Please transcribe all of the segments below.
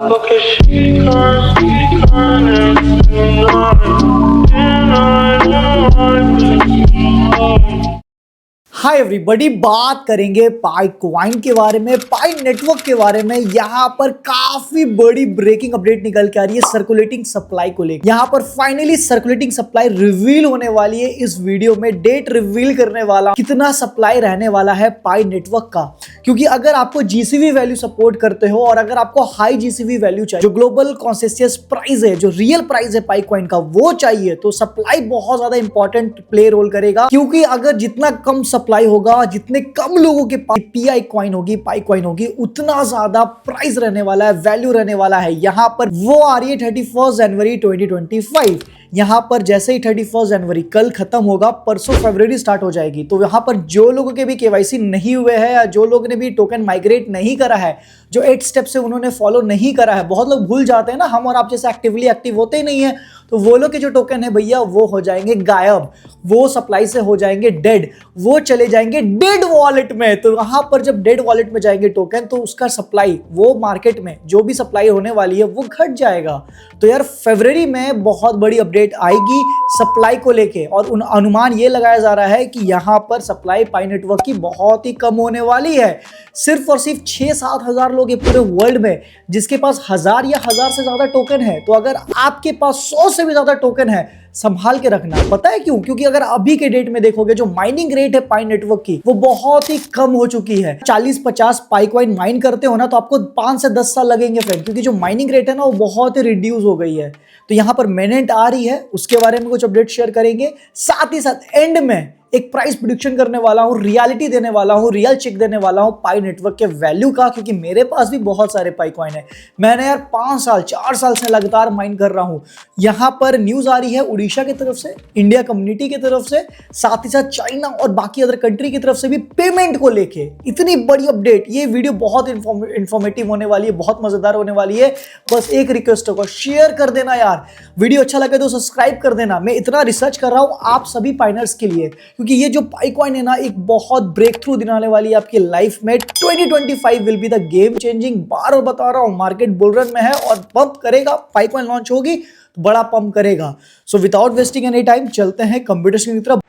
Look at she cries, and tonight. Hi everybody, बात करेंगे पाई coin के बारे में, पाई नेटवर्क के बारे में। यहाँ पर काफी बड़ी ब्रेकिंग अपडेट निकल के आ रही है सर्कुलेटिंग सप्लाई को लेकर। यहाँ पर फाइनली सर्कुलेटिंग सप्लाई रिवील होने वाली है। इस वीडियो में डेट रिवील करने वाला, कितना सप्लाई रहने वाला है पाई नेटवर्क का। क्योंकि अगर आपको जीसीवी वैल्यू सपोर्ट करते हो और अगर आपको हाई जीसीवी वैल्यू चाहिए, जो ग्लोबल कॉन्सेंसस प्राइस है, जो रियल प्राइस है पाई क्वाइन का, वो चाहिए, तो सप्लाई बहुत ज्यादा इंपॉर्टेंट प्ले रोल करेगा। क्योंकि अगर जितना कम सप्लाई होगा, जितने कम लोगों के पास पीआई कॉइन होगी, पाई कॉइन होगी, उतना ज्यादा प्राइस रहने वाला है, वैल्यू रहने वाला है। यहां पर वो आ रही है 31 जनवरी 2025। यहां पर जैसे ही 31 जनवरी कल खत्म होगा, परसों फरवरी स्टार्ट हो जाएगी। तो यहां पर जो लोगों के भी केवाईसी नहीं हुए हैं या जो लोग ने भी टोकन माइग्रेट नहीं करा है, जो 8 स्टेप से उन्होंने फॉलो नहीं करा है, बहुत लोग भूल जाते हैं ना, हम और आप जैसे एक्टिवली एक्टिव होते ही नहीं है, तो वो लोग के जो टोकन है भैया, वो हो जाएंगे गायब, वो सप्लाई से हो जाएंगे डेड, वो चले जाएंगे डेड वॉलेट में। तो वहां पर जब डेड वॉलेट में जाएंगे टोकन, तो उसका सप्लाई, वो मार्केट में जो भी सप्लाई होने वाली है वो घट जाएगा। तो यार फरवरी में बहुत बड़ी अपडेट आएगी सप्लाई को लेके, और अनुमान ये लगाया जा रहा है कि यहां पर सप्लाई पाई नेटवर्क की बहुत ही कम होने वाली है। सिर्फ और सिर्फ 6-7 हजार लोग ये पूरे वर्ल्ड में जिसके पास 1000 या 1000 से ज्यादा टोकन है। तो अगर आपके पास 100 से भी ज्यादा टोकन है, संभाल के रखना। पता है क्यों? क्योंकि अगर अभी के डेट में देखोगे, जो माइनिंग रेट है पाई नेटवर्क की, वो बहुत ही कम हो चुकी है। 40-50 पाई कॉइन माइन करते हो ना, तो आपको 5 से 10 साल लगेंगे फ्रेंड, क्योंकि जो माइनिंग रेट है ना, वो बहुत ही रिड्यूस हो गई है। तो यहां पर मेनेंट आ रही है, उसके बारे में कुछ अपडेट शेयर करेंगे। साथ ही साथ एंड में एक प्राइस प्रेडिक्शन करने वाला हूं, रियलिटी देने वाला हूं, रियल चेक देने वाला हूं पाई नेटवर्क के वैल्यू का। क्योंकि मेरे पास भी बहुत सारे पाई कॉइन है, मैंने यार 5 साल 4 साल से लगातार माइन कर रहा हूं। यहां पर न्यूज आ रही है उड़ीसा की तरफ से, इंडिया कम्युनिटी की तरफ से, साथ ही साथ चाइना और बाकी अदर कंट्री की तरफ से भी पेमेंट को लेके इतनी बड़ी अपडेट। ये वीडियो बहुत इंफॉर्मेटिव होने वाली है, बहुत मजेदार होने वाली है। बस एक रिक्वेस्ट होगा, शेयर कर देना यार। वीडियो अच्छा लगे तो सब्सक्राइब कर देना। मैं इतना रिसर्च कर रहा हूं आप सभी पाइनर्स के लिए, क्योंकि ये जो पाई कॉइन है ना, एक बहुत ब्रेक थ्रू दिलाने वाली है आपकी लाइफ में। 2025 will be the game changing. बार बता रहा हूं, मार्केट बुल रन में है और पंप करेगा। पाई कॉइन लॉन्च होगी तो बड़ा पंप करेगा। So without wasting any time चलते हैं कंप्यूटर की तरफ।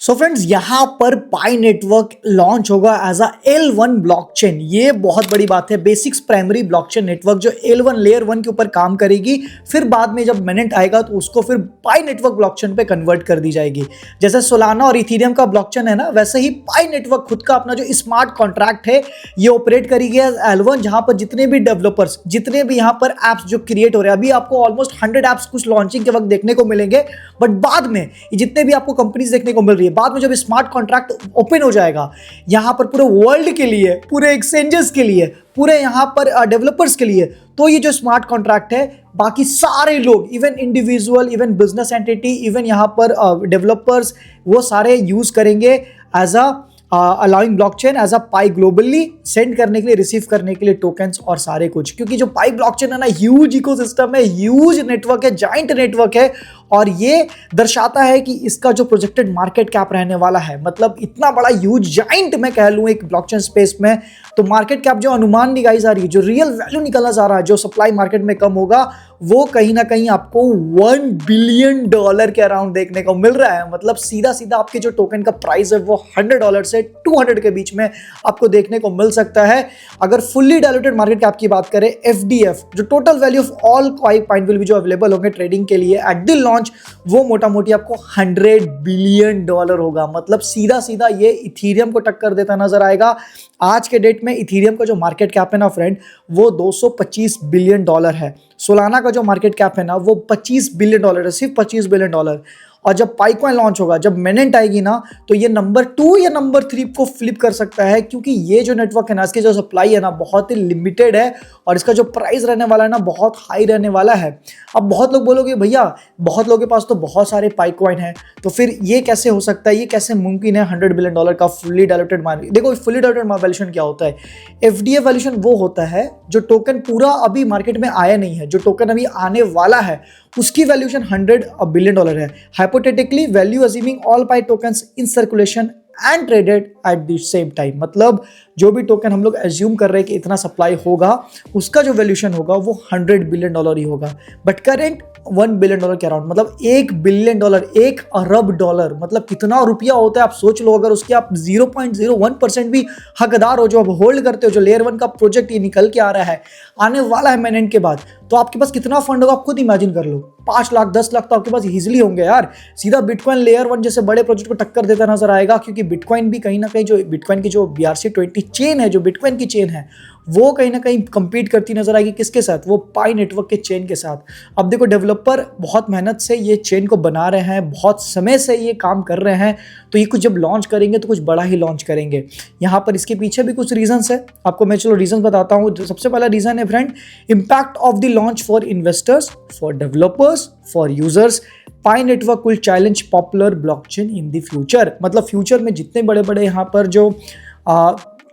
सो फ्रेंड्स, यहां पर पाई नेटवर्क लॉन्च होगा एज अ L1 ब्लॉकचेन। ये बहुत बड़ी बात है। बेसिक्स प्राइमरी ब्लॉकचेन नेटवर्क जो L1 लेयर 1 के ऊपर काम करेगी, फिर बाद में जब मेनेंट आएगा तो उसको फिर पाई नेटवर्क ब्लॉकचेन पे कन्वर्ट कर दी जाएगी। जैसे सोलाना और इथेरियम का ब्लॉकचेन है ना, वैसे ही पाई नेटवर्क खुद का अपना जो स्मार्ट कॉन्ट्रैक्ट है, ये ऑपरेट करेगी एज L1, जहां पर जितने भी डेवलपर्स, जितने भी यहां पर एप्स जो क्रिएट हो रहे हैं, अभी आपको ऑलमोस्ट 100 एप्स कुछ लॉन्चिंग के वक्त देखने को मिलेंगे, बट बाद में जितने भी आपको कंपनीज देखने को मिल रही है, बाद में जब स्मार्ट कॉन्ट्रैक्ट ओपन हो जाएगा यहां पर पूरे वर्ल्ड के लिए, पूरे एक्सचेंजेस के लिए, पूरे यहां पर डेवलपर्स के लिए, तो ये जो स्मार्ट कॉन्ट्रैक्ट है, बाकी सारे लोग, even individual, even business entity, even यहां पर डेवलपर्स, वो सारे यूज करेंगे as a allowing blockchain as a pay globally send करने के लिए, रिसीव करने के लिए टोकन्स और सारे कुछ। क्योंकि जो पाई ब्लॉकचेन है ना, ह्यूज इकोसिस्टम है, ह्यूज नेटवर्क है, जाइंट नेटवर्क है, और ये दर्शाता है कि इसका जो प्रोजेक्टेड मार्केट कैप रहने वाला है, मतलब इतना बड़ा ह्यूज जाइंट मैं कह लूं एक ब्लॉकचेन स्पेस में, तो मार्केट कैप जो अनुमान निकाली जा रही है, जो रियल वैल्यू निकलना जा रहा है, जो सप्लाई मार्केट में कम होगा, वो कहीं ना कहीं आपको $1 बिलियन के अराउंड देखने को मिल रहा है। मतलब सीधा सीधा आपके जो टोकन का प्राइस है वो $100 से 200 के बीच में आपको देखने को मिल सकता है। अगर फुल्ली डायलूटेड मार्केट कैप की बात करें, FDF, जो total value of all coin will भी जो अवेलेबल होंगे ट्रेडिंग के लिए एट द लॉन्च, वो मोटा मोटी आपको $100 बिलियन होगा। मतलब सीधा सीधा ये इथेरियम को टक्कर देता नजर आएगा। आज के डेट में इथेरियम का जो मार्केट कैप है ना फ्रेंड, वो $225 बिलियन है। सोलाना का जो मार्केट कैप है ना, वो $25 बिलियन है, सिर्फ $25 बिलियन। और जब पाई कॉइन लॉन्च होगा, जब मेनेंट आएगी ना, तो ये नंबर 2 या नंबर 3 को फ्लिप कर सकता है। क्योंकि ये जो नेटवर्क है ना, इसकी जो सप्लाई है ना, बहुत ही लिमिटेड है, और इसका जो प्राइस रहने वाला है ना, बहुत हाई रहने वाला है। अब बहुत लोग बोलोगे भैया, बहुत लोगों के पास तो बहुत सारे पाई कॉइन है, तो फिर ये कैसे हो सकता है, ये कैसे मुमकिन है $100 बिलियन का फुल्ली डायलूटेड मार्केट? देखो, फुल्ली डायलूटेड वैल्यूएशन क्या होता है? FDF वैल्यूएशन वो होता है जो टोकन पूरा अभी मार्केट में आया नहीं है, जो टोकन अभी आने वाला है, उसकी वैल्यूएशन $100 बिलियन है। Hypothetically value assuming all pi tokens in circulation and traded at the same time. मतलब जो भी टोकन हम लोग एज्यूम कर रहे हैं कि इतना सप्लाई होगा, उसका जो वैल्यूएशन होगा वो $100 बिलियन ही होगा। बट करेंट $1 बिलियन के अराउंड, मतलब $1 बिलियन, $1 अरब डॉलर, मतलब कितना रुपया होता है आप सोच लो। अगर उसके आप 0.01% भी हकदार हो, जो आप होल्ड करते हो, जो लेयर 1 का प्रोजेक्ट ये निकल के आ रहा है, आने वाला है मेनेंट के बाद, तो आपके पास कितना फंड होगा आप खुद इमेजिन कर लो। 5 लाख 10 लाख तो आपके पास इजीली होंगे यार। सीधा बिटकॉइन लेयर 1 जैसे बड़े प्रोजेक्ट को टक्कर देता नजर आएगा, क्योंकि बिटकॉइन भी कहीं ना कहीं, जो बिटकॉइन की जो BRC-20 चेन है, जो बिटकॉइन की चेन है, वो कहीं ना कहीं कंपीट करती नजर आएगी किसके साथ, वो पाई नेटवर्क के चेन के साथ। अब देखो, डेवलपर बहुत मेहनत से ये चेन को बना रहे हैं, बहुत समय से ये काम कर रहे हैं, तो ये कुछ जब लॉन्च करेंगे तो कुछ बड़ा ही लॉन्च करेंगे। यहाँ पर इसके पीछे भी कुछ रीजंस है, आपको मैं चलो रीजन बताता हूँ। सबसे पहला रीजन है friend, impact of the launch for investors, for developers, for users. Pi network will challenge popular blockchain in the future. मतलब फ्यूचर में जितने बड़े बड़े यहाँ पर जो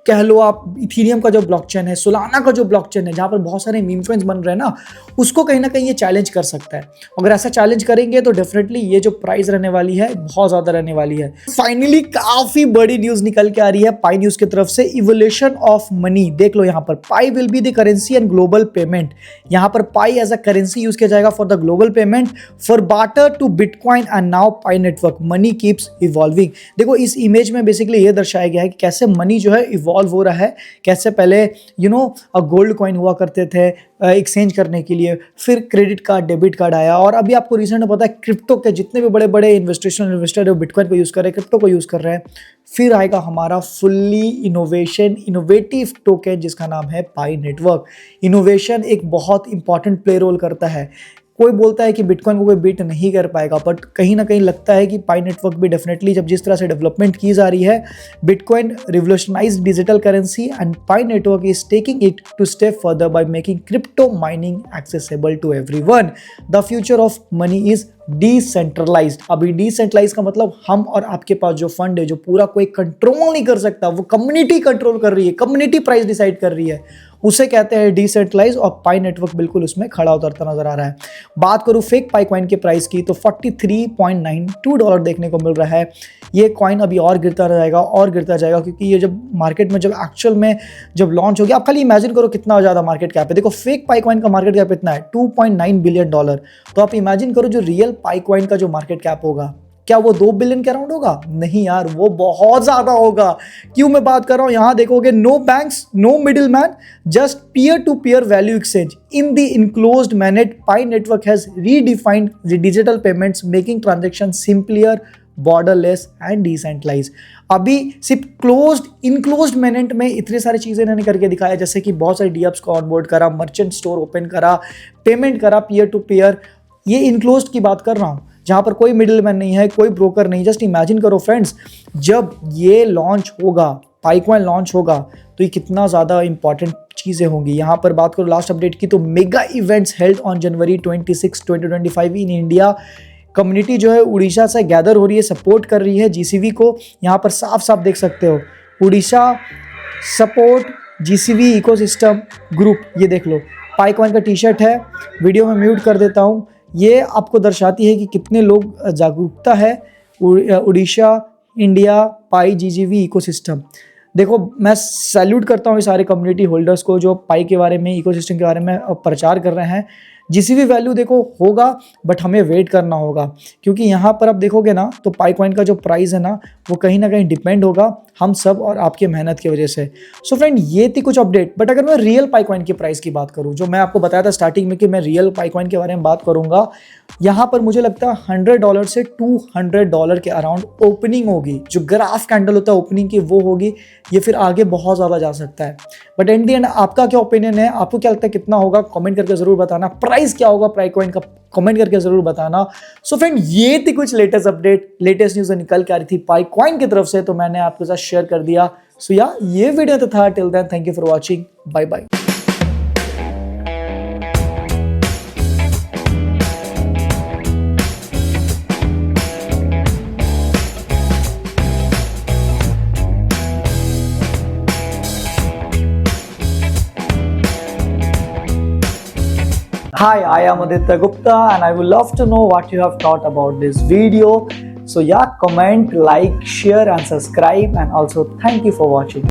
कह लो आप इथीरियम का जो ब्लॉकचेन है, सोलाना का जो ब्लॉकचेन है, जहाँ पर बहुत सारे मीम कॉइन्स बन रहे हैं ना, उसको कहीं ना कहीं ये चैलेंज कर सकता है। अगर ऐसा चैलेंज करेंगे तो डेफिनेटली ये जो प्राइस रहने वाली है बहुत ज़्यादा रहने वाली है। फाइनली काफ़ी बड़ी न्यूज़ निकल के आ रही है पाई न्यूज़ की तरफ से, इवोल्यूशन ऑफ मनी। देख लो यहाँ पर, Pi will be the currency and global payment. यहाँ पर Pi as a currency use किया जाएगा for the global payment, for barter to Bitcoin and now Pi network. Money keeps evolving. देखो इस इमेज में बेसिकली ये दर्शाया गया है कि कैसे मनी जो है इवॉल्व हो रहा है। कैसे पहले गोल्ड कॉइन हुआ करते थे एक्सचेंज करने के लिए, फिर क्रेडिट कार्ड, डेबिट कार्ड आया, और अभी आपको रिसेंट में पता है क्रिप्टो के जितने भी बड़े बड़े इन्वेस्टर है बिटकॉइन को यूज़ कर रहे हैं, क्रिप्टो को यूज़ कर रहे हैं। फिर आएगा हमारा फुल्ली इनोवेटिव टोकन जिसका नाम है पाई नेटवर्क। इनोवेशन एक बहुत इंपॉर्टेंट प्ले रोल करता है। कोई बोलता है कि बिटकॉइन को कोई बीट नहीं कर पाएगा, बट कहीं ना कहीं लगता है कि पाई नेटवर्क भी डेफिनेटली, जब जिस तरह से डेवलपमेंट की जा रही है, Bitcoin revolutionised digital currency and Pi network is taking it to step further by making crypto mining accessible to everyone. The future of money is decentralised. अभी डिसेंट्रलाइज का मतलब हम और आपके पास जो फंड है, जो पूरा कोई कंट्रोल नहीं कर सकता, वो कम्युनिटी कंट्रोल कर रही है, कम्युनिटी प्राइस डिसाइड कर रही है, उसे कहते हैं डिसेंट्रलाइज। और पाई नेटवर्क बिल्कुल उसमें खड़ा उतरता नजर आ रहा है। बात करूं फेक पाई कॉइन के प्राइस की, तो $43.92 देखने को मिल रहा है। ये कॉइन अभी और गिरता जाएगा और गिरता जाएगा, क्योंकि ये जब मार्केट में, जब एक्चुअल में जब लॉन्च हो गया, आप खाली इमेजिन करो कितना ज़्यादा मार्केट कैप है। देखो फेक पाई कॉइन का मार्केट कैप इतना है $2.9 बिलियन। तो आप इमेजिन करो जो रियल पाई कॉइन का जो मार्केट कैप होगा, क्या वो 2 बिलियन के अराउंड होगा? नहीं यार, वो बहुत ज्यादा होगा। क्यों मैं बात कर रहा हूं, यहां देखोगे no banks, no middle man, just peer to peer value exchange in the enclosed mainnet. Pi network has redefined the digital payments, making transaction simpler, borderless and decentralise. अभी सिर्फ इनक्लोज्ड मैनेट में इतनी सारी चीजें इन्होंने करके दिखाया, जैसे कि बहुत सारे डीएप्स को ऑनबोर्ड करा, मर्चेंट स्टोर ओपन करा, पेमेंट करा पीयर टू पीयर। ये इनक्लोज्ड की बात कर रहा हूं, जहाँ पर कोई मिडिल मैन नहीं है, कोई ब्रोकर नहीं। जस्ट इमेजिन करो फ्रेंड्स, जब ये लॉन्च होगा, पाईकॉइन लॉन्च होगा, तो ये कितना ज़्यादा इंपॉर्टेंट चीज़ें होंगी। यहाँ पर बात करो लास्ट अपडेट की, तो mega events held on January 26, 2025 in India. Community जो है उड़ीसा से गैदर हो रही है, सपोर्ट कर रही है GCV को। यहाँ पर साफ साफ देख सकते हो, Orissa support GCV ecosystem group. ये देख लो, पाईकॉइन का टी-शर्ट है, वीडियो में म्यूट कर देता हूँ। ये आपको दर्शाती है कि कितने लोग जागरूकता है उड़ीसा इंडिया पाई GCV इकोसिस्टम। देखो मैं सैल्यूट करता हूँ ये सारे कम्युनिटी होल्डर्स को जो पाई के बारे में, इकोसिस्टम के बारे में प्रचार कर रहे हैं। GCV वैल्यू देखो होगा, बट हमें वेट करना होगा, क्योंकि यहाँ पर आप देखोगे ना, तो पाईकॉइन का जो प्राइस है ना, वो कहीं ना कहीं डिपेंड होगा हम सब और आपकी मेहनत की वजह से। सो फ्रेंड, ये थी कुछ अपडेट। बट अगर मैं रियल पाईकॉइन की प्राइस की बात करूँ, जो मैं आपको बताया था स्टार्टिंग में कि मैं रियल पाईकॉइन के बारे में बात करूँगा, यहाँ पर मुझे लगता है $100 से $200 के अराउंड ओपनिंग होगी। जो ग्राफ कैंडल होता है ओपनिंग की, वो होगी। ये फिर आगे बहुत ज़्यादा जा सकता है। बट एट द एंड आपका क्या ओपिनियन है, आपको क्या लगता है कितना होगा, कमेंट करके ज़रूर बताना। प्राइस क्या होगा पाईकॉइन का, कमेंट करके जरूर बताना। सो फ्रेंड, ये थी कुछ लेटेस्ट अपडेट, लेटेस्ट न्यूज़ निकल के आ रही थी पाईकॉइन की तरफ से, तो मैंने आपके साथ शेयर कर दिया। सो ये वीडियो तो था। Till then, thank you for watching, bye bye. Hi, I am Aditya Gupta and I would love to know what you have thought about this video. So yeah, comment, like, share and subscribe, and also thank you for watching.